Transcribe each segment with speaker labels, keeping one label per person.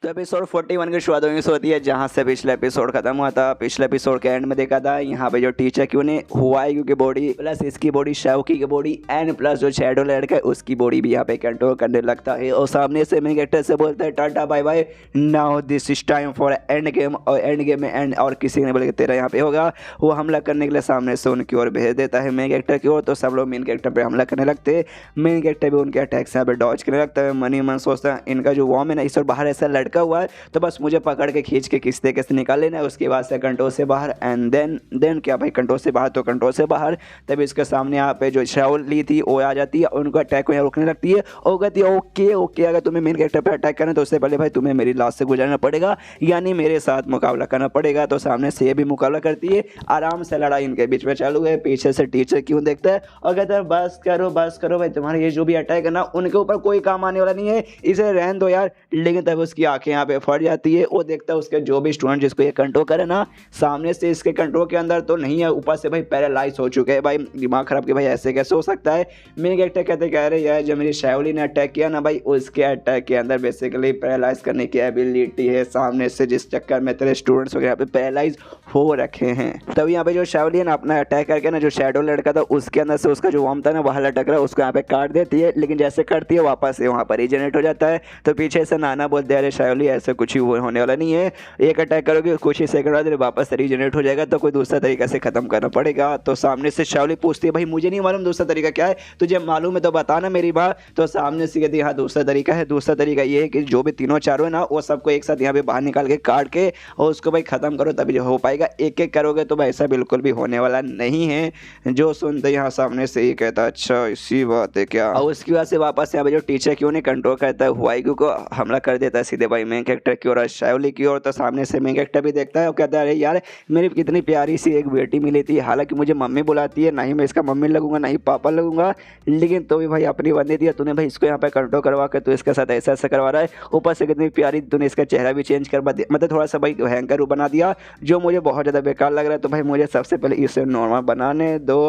Speaker 1: तो एपिसोड 41 की शुरुआत होती है जहाँ से पिछला एपिसोड खत्म हुआ था। पिछले एपिसोड के एंड में देखा था यहाँ पे जो टीचर क्यों ने हुआईग्यू की बॉडी प्लस इसकी बॉडी शाओकी की बॉडी एंड प्लस जो शैडो लड़का है उसकी बॉडी भी यहाँ पे कंट्रोल करने लगता है और सामने से मेन कैरेक्टर से बोलता है tata bye bye, now this is time for end game. और एंड गेम में एंड और किसी ने बोले तेरा यहाँ पे होगा, वो हमला करने के लिए सामने से उनकी ओर भेज देता है मेन कैरेक्टर की ओर। तो सब लोग मेन कैरेक्टर पर हमला करने लगते हैं। मेन कैरेक्टर भी उनके अटैक से यहाँ पे डॉज करने लगता है। मनी मन सोचता है इनका जो वॉर्म है ना, इस और बाहर ऐसा लड़का हुआ है तो बस मुझे पकड़ के खींच के किस तरीके से निकाल लेना है। उसके बाद से कंट्रोल से बाहर एंड देन क्या भाई, कंट्रोल से बाहर तो कंट्रोल से बाहर। तभी इसके सामने यहाँ पे जो शाओल ली थी वो आ जाती है और उनको अटैक को यहाँ रोकने लगती है और कहती है ओके अगर तुम्हें मेन कैरेक्टर पर अटैक करना है तो उससे पहले भाई तुम्हें मेरी लाश से गुजरना पड़ेगा, यानी मेरे साथ मुकाबला करना पड़ेगा। तो सामने से ये भी मुकाबला करती है। आराम से लड़ाई इनके बीच में चालू है। पीछे से टीचर क्यों देखता है और कहता है बस करो भाई, तुम्हारे ये जो भी अटैक है ना उनके ऊपर कोई काम आने वाला नहीं है, इसे रहने दो यार। लेकिन तब उसकी आंखें यहाँ पे फट जाती है। वो देखता है उसके जो भी स्टूडेंट जिसको ये कंट्रोल करे ना, सामने से इसके कंट्रोल के अंदर तो नहीं है, ऊपर से भाई पैरालाइज हो चुके हैं। भाई दिमाग खराब के भाई ऐसे कैसे हो सकता है। मेन कैरेक्टर कहते कह रहे यार जब मेरी शाओली ने अटैक किया ना भाई, उसके अटैक के अंदर बेसिकली पैरालाइज करने की एबिलिटी है सामने से, जिस चक्कर में तेरे स्टूडेंट्स वगैरह पे पैरालाइज हो रखे हैं। तब यहाँ पे जो शाओली है ना अपना अटैक करके ना जो शैडो लड़का था उसके अंदर से उसका जो वॉर्म था ना बाहर लटक रहा, उसको यहाँ पे काट देती है। लेकिन जैसे काटती है वापस से वहाँ पर रीजनरेट हो जाता है। तो पीछे से नाना बोलते हैं अरे शाओली ऐसा कुछ ही होने वाला नहीं है, एक अटैक करोगे कुछ ही सेकंड बाद वापस रीजनरेट हो जाएगा, तो कोई दूसरा तरीका से खत्म करना पड़ेगा। तो सामने से शाओली पूछती है भाई मुझे नहीं मालूम दूसरा तरीका क्या है, तुझे मालूम है तो बताना मेरी बात। तो सामने से कहती है हाँ दूसरा तरीका है। दूसरा तरीका ये है कि जो भी तीनों चारों है ना वो सबको एक साथ यहाँ पे बाहर निकाल के काट के और उसको भाई खत्म करो तभी जो हो पाएगा। एक एक करोगे तो भाई ऐसा बिल्कुल भी होने वाला नहीं है। जो सुनते यहाँ सामने से ही कहता अच्छा इसी बात है क्या। और उसकी वजह से वापस यहाँ पे जो टीचर क्यों नहीं कंट्रोल करता है हुआईग्यू को हमला कर देता है सीधे भाई मेन कैरेक्टर की ओर शाओली की ओर। तो सामने से मेन कैरेक्टर भी देखता है और कहता है अरे यार मेरी कितनी प्यारी सी एक बेटी मिली थी, हालांकि मुझे मम्मी बुलाती है, ना ही मैं इसका मम्मी लगूंगा ना ही पापा लगूंगा, लेकिन तो भी भाई अपनी बंदी दिया तूने भाई इसको यहाँ पे कंट्रोल करवा के तू इसके साथ ऐसा करवा रहा है। ऊपर से कितनी प्यारी तूने इसका चेहरा भी चेंज करवा दिया, मतलब थोड़ा सा भाई भयंकर बना दिया जो मुझे बहुत ज़्यादा बेकार लग रहा है। तो भाई मुझे सबसे पहले इसे नॉर्मल बनाने दो।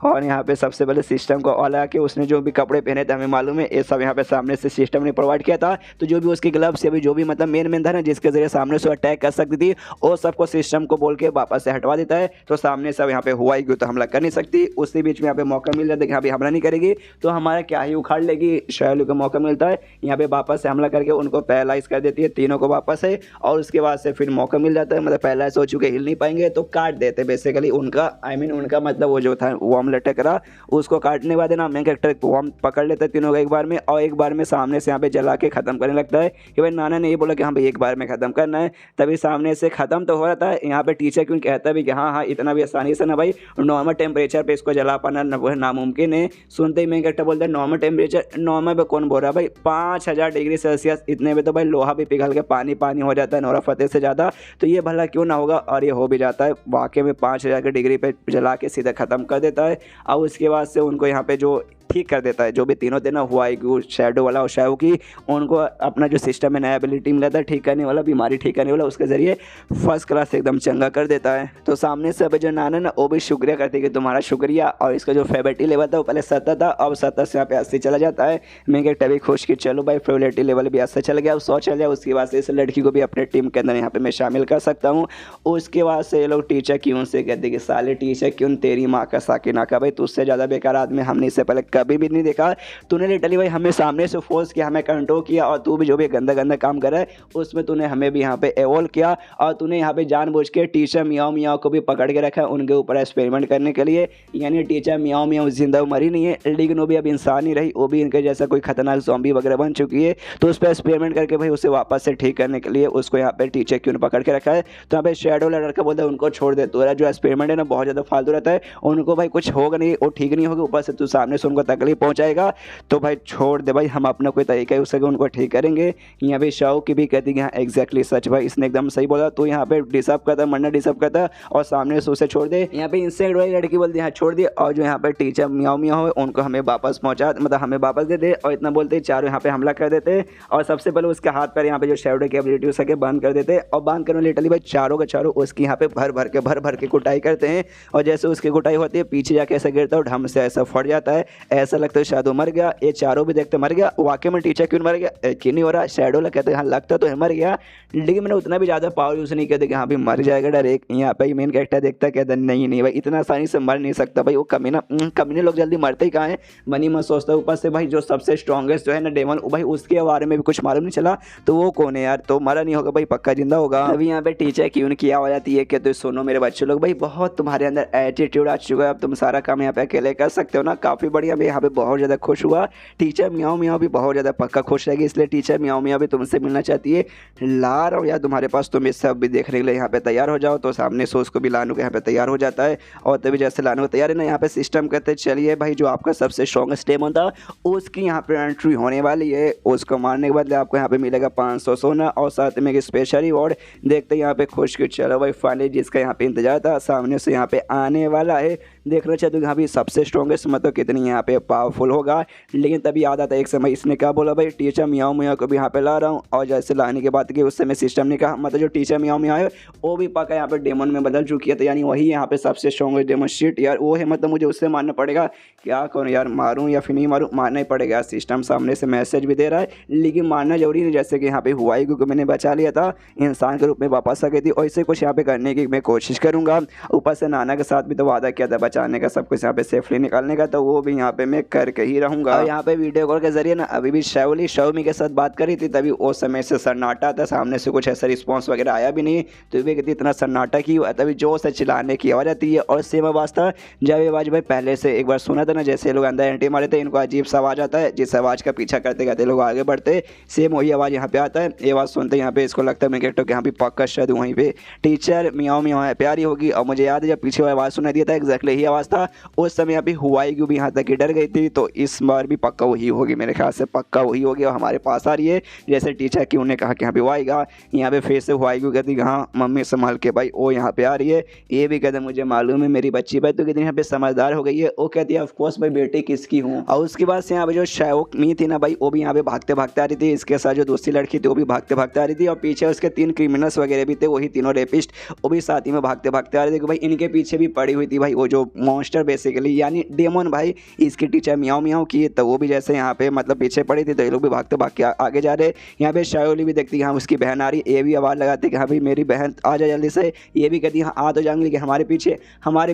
Speaker 1: और यहाँ पे सबसे पहले सिस्टम को ऑल आके उसने जो भी कपड़े पहने थे हमें मालूम है ये सब यहाँ पे सामने से सिस्टम ने प्रोवाइड किया था। तो जो भी उसकी ग्लव्स या भी जो भी मतलब मेन था ना जिसके जरिए सामने से अटैक कर सकती थी वो सबको सिस्टम को बोल के वापस से हटवा देता है। तो सामने सब यहाँ पे हुआईग्यू तो हमला कर नहीं सकती, उसी बीच में यहाँ पे मौका मिल जाता है कि यहाँ पे हमला नहीं करेगी तो हमारा क्या ही उखाड़ लेगी। शाओली को मौका मिलता है यहाँ पे वापस से हमला करके उनको पैरालाइज कर देती है तीनों को वापस से। और उसके बाद से फिर मौका मिल जाता है, मतलब पैरालाइज हो चुके हिल नहीं पाएंगे तो काट देते बेसिकली उनका उनका मतलब वो जो था वॉर्म लटक रहा उसको काटने के बाद ना मेन कैरेक्टर वॉर्म पकड़ लेता है तीनों को एक बार में और एक बार में सामने से यहाँ पे जला के खत्म करने लगता है कि भाई नाना ने ये बोला कि हाँ भाई एक बार में खत्म करना है। तभी सामने से खत्म तो हो रहा था। यहाँ पे टीचर क्यों कहता है भी कि हाँ इतना भी आसानी से ना भाई नॉर्मल टेम्परेचर पे इसको जला पाना नामुमकिन है। सुनते ही मेन कैरेक्टर बोलता है नॉर्मल टेम्परेचर, नॉर्मल पे कौन बोल रहा है भाई 5000 डिग्री सेल्सियस, इतने में तो भाई लोहा भी पिघल के पानी हो जाता है नोरा फतेह से ज़्यादा, तो ये भला क्यों ना होगा। और ये हो भी जाता है वाकई में 5000 की डिग्री पे जला के सीधा ख़त्म कर देता है। और उसके बाद से उनको यहाँ पे जो ठीक कर देता है जो भी तीनों थे ना हुआईग्यू शैडो वाला और शाओकी, उनको अपना जो सिस्टम है नया एबिलिटी मिला था ठीक करने वाला, बीमारी ठीक करने वाला, उसके ज़रिए फर्स्ट क्लास एकदम चंगा कर देता है। तो सामने से अब जो नाना ना वो भी शुक्रिया करते कि तुम्हारा शुक्रिया। और इसका जो फेवरेटी लेवल था वो पहले 70 था, अब 70 से यहाँ पे 80 चला जाता है। मैं कैरेक्टर भी खुश कि चलो भाई फेवरेटी लेवल भी 80 चल गया, अब 100 चल गया। उसके बाद से इस लड़की को भी अपने टीम के अंदर यहाँ पे मैं शामिल कर सकता हूँ। उसके बाद से ये लोग टीचर क्यों से कहते कि साले टीचर क्यों तेरी माँ का साकिना का, भाई तुझसे ज़्यादा बेकार आदमी हमने इससे पहले कभी भी नहीं देखा। तूने लिटरली भाई हमें सामने से फोर्स किया, हमें कंट्रोल किया और तू भी जो भी गंदा काम कर रहा है उसमें तूने हमें भी यहाँ पे एवॉल्व किया। और तूने यहाँ पे जानबूझ के टीचर मियाओ को भी पकड़ के रखा है उनके ऊपर एक्सपेरिमेंट करने के लिए। यानी टीचर मियाओ जिंदा मरी नहीं है लेकिन वो भी अब इंसान ही रही, वो भी इनके जैसा कोई खतरनाक ज़ॉम्बी वगैरह बन चुकी है। तो उस पर एक्सपेरिमेंट करके भाई उसे वापस से ठीक करने के लिए उसको यहाँ पे टीचर क्यों पकड़ के रखा है। तो यहाँ पे शैडो लड़का बोलता है उनको छोड़ दे, तो जो एक्सपेरिमेंट है ना बहुत ज़्यादा फालतू रहता है, उनको भाई कुछ होगा नहीं, वो ठीक नहीं होगा, ऊपर से तू सामने से उनको तकलीफ पहुँचाएगा, तो भाई छोड़ दे भाई, हम अपना कोई तरीका है उससे उनको ठीक करेंगे। यहाँ पे शाओ की भी कहती है हाँ एग्जैक्टली सच भाई, इसने एकदम सही बोला, तो यहाँ पे डिसअप करता मरना डिसअप करता और सामने से उसे छोड़ दे। यहाँ पे इंसेक्ट वाली लड़की बोलती है हाँ छोड़ दे, और जो यहाँ पे टीचर मियाओ है उनको हमें वापस पहुँचा, मतलब हमें वापस दे दे। और इतना बोलते चारों यहाँ पे हमला कर देते और सबसे पहले उसके हाथ पैर यहाँ पे जो शैडो की एबिलिटी उसके बंद कर देते और बंद करने लिटरली भाई चारों के चारों उसकी यहाँ पे भर भर के कुटाई करते हैं। और जैसे उसकी कुटाई होती है पीछे जाके ऐसा गिरता है और ढम से ऐसा फट जाता है। ऐसा लगता है शायद वो मर गया, ये चारों भी देखते मर गया। वाकई में टीचर क्यों मर गया यकीन नहीं हो रहा। शैडो लग कहते हाँ लगता तो है मर गया, लेकिन मैंने उतना भी ज़्यादा पावर यूज़ नहीं किया था कि हाँ भी मर जाएगा डायरेक्ट। यहाँ पे मेन कैरेक्टर देखता कहता नहीं भाई इतना आसानी से मर नहीं सकता भाई, वो कमीने लोग जल्दी मरते ही कहाँ है, मनी मत सोचता। ऊपर से भाई जो सबसे स्ट्रॉन्गेस्ट जो है ना डेमन, भाई उसके बारे में भी कुछ मालूम नहीं चला, तो वो कौन है यार, तो मरा नहीं होगा भाई, पक्का जिंदा होगा। अभी यहाँ पे टीचर क्यों किया हो जाती है कि तो सुनो मेरे बच्चे लोग, भाई बहुत तुम्हारे अंदर एटीट्यूड आ चुका है, अब तुम सारा काम यहाँ पे अकेले कर सकते हो ना, काफ़ी बढ़िया। मैं यहाँ पे बहुत ज़्यादा खुश हुआ। टीचर मियाओ मियाओ भी बहुत ज़्यादा पक्का खुश रहेगी, इसलिए टीचर मियाओ मियाओ भी तुमसे मिलना चाहती है। ला रहा हूँ यार तुम्हारे पास, तुम इस सब भी देखने के लिए यहाँ पे तैयार हो जाओ। तो सामने से उसको भी लानू के यहाँ पे तैयार हो जाता है, और तभी जैसे लानू को तैयार है ना, यहाँ पे सिस्टम कहते चलिए भाई जो आपका सबसे स्ट्रॉन्गेस्ट डेमन था उसकी यहाँ पे एंट्री होने वाली है, उसको मारने के बदले आपको यहाँ पे मिलेगा 500 सोना और साथ में एक स्पेशल रिवॉर्ड। देखते यहाँ पे खुश कि चलो भाई फाइनली जिसका यहाँ पे इंतजार था सामने से यहाँ पे आने वाला है। देखना चाहते हो यहाँ पे सबसे स्ट्रॉन्गेस्ट मतलब कितनी यहाँ पे पावरफुल होगा। लेकिन तभी याद आता है एक समय इसने क्या बोला, भाई टीचर मियाओ मियाओ को भी यहाँ पे ला रहा हूँ, और जैसे लाने के बाद की उस समय सिस्टम ने कहा मतलब जो टीचर मियाओ मियाओ है वो भी पक्का यहाँ पे डेमन में बदल चुकी है, तो यानी वही यहाँ पे सबसे स्ट्रॉन्गेस्ट डेमन। शिट यार वो है, मतलब मुझे उससे मारना पड़ेगा, क्या करूँ यार, मारूँ या फिर नहीं मारूँ, मारना ही पड़ेगा। सिस्टम सामने से मैसेज भी दे रहा है लेकिन मारना जरूरी नहीं, जैसे कि यहाँ पे हुआ ही क्योंकि मैंने बचा लिया था, इंसान के रूप में वापस आ गई थी, और इसे कुछ यहाँ पे करने की मैं कोशिश करूँगा। ऊपर से नाना के साथ भी तो वादा किया था बचाने का, सब कुछ यहाँ पे सेफली निकालने का, तो वो भी यहाँ पे मैं करके ही रहूँगा। यहाँ पे वीडियो कॉल के जरिए ना अभी भी शाओमी के साथ बात करी थी, तभी उस समय से सन्नाटा था, सामने से कुछ ऐसा रिस्पॉन्स वगैरह आया भी नहीं, तो भी कहती इतना सन्नाटा की हुआ, तभी जोर से चिल्लाने की आवाज़ आती है। और सेम आवाज़ था जब ये आवाज़ भाई पहले से एक बार सुना था ना, जैसे लोग अंदर एंट्री मारे थे इनको अजीब सा आवाज़ आता है, जिस आवाज़ का पीछा करते करते लोग आगे बढ़ते, सेम वही आवाज़ यहाँ पे आता है। ये आवाज़ सुनते यहाँ पे इसको लगता है मेरे कैरेक्टर यहाँ पे पक्का शायद वहीं पे टीचर मियाओ मियाओ प्यारी होगी। और मुझे याद है जब पीछे आवाज़ सुनाई दिया था एग्जैक्टली यही आवाज़ था, उस समय यहाँ पे हुआई भी यहाँ तक डर गई थी, तो इस बार भी पक्का वही होगी, मेरे ख्याल से पक्का वही होगी और हमारे पास आ रही है। जैसे टीचर की उन्होंने कहा कि यहाँ पे वो आएगा, यहाँ पे फेस से हुआई कहती हाँ मम्मी संभाल के भाई, वो यहाँ पे आ रही है। ये भी कहते मुझे मालूम है मेरी बच्ची भाई तो कितनी यहाँ पे समझदार हो गई है, वो कहती है ऑफकोर्स भाई बेटी किसकी हूँ। और उसके बाद से यहाँ पे जो शाओमी थी ना भाई, वो भी यहाँ पे भागते भागते आ रही थी, इसके साथ जो दूसरी लड़की थी वो भी भागते भागते आ रही थी, और पीछे उसके 3 क्रिमिनल्स वगैरह भी थे, वही तीनों रेपिस्ट, वो भी साथ ही में भागते भागते आ रहे थे। भाई इनके पीछे भी पड़ी हुई थी भाई वो जो मॉन्स्टर बेसिकली यानी डेमन भाई, इसकी टीचर मियाओ मियाओ की, तो वो भी जैसे यहाँ पे मतलब पीछे पड़ी थी, तो ये लोग भी भागते भाग के आगे जा रहे। यहाँ पे शाओली भी देखती है हाँ उसकी बहन आ रही, ये भी आवाज़ लगाती कि हाँ भाई मेरी बहन आ जाए जल्दी से, ये भी कहती है हाँ आ तो जाएंगे, लेकिन हमारे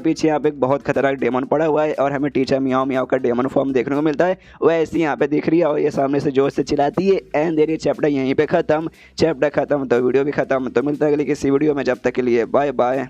Speaker 1: पीछे यहाँ पे एक बहुत खतरनाक डेमन पड़ा हुआ है, और हमें टीचर मियाओ मियाओ का डेमन फॉर्म देखने को मिलता है, वो ऐसी यहाँ पे दिख रही है, और ये सामने से जोर से चिल्लाती है। एंड देर ये चैप्टर यहीं पे खत्म, चैप्टर खत्म तो वीडियो भी खत्म। तो मिलता है अगली किसी वीडियो में, जब तक के लिए बाय बाय।